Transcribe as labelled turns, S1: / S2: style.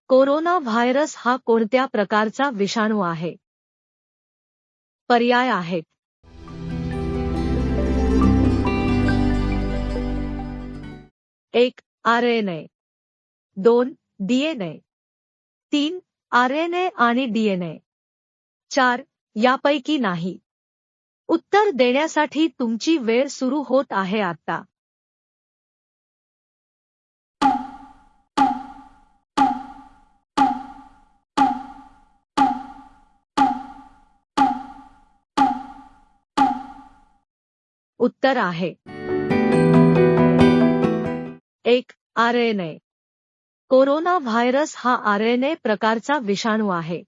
S1: Corona virus हा कोणत्या प्रकारचा विषाणू आहे? पर्याय आहेत. 1. RNA 2. DNA 3. RNA आणि DNA 4. यापैकी नाही. उत्तर देण्यासाठी तुमची वेळ सुरू होत आहे आता. उत्तर आहे 1. RNA. कोरोना व्हायरस हा RNA प्रकारचा विषाणू आहे.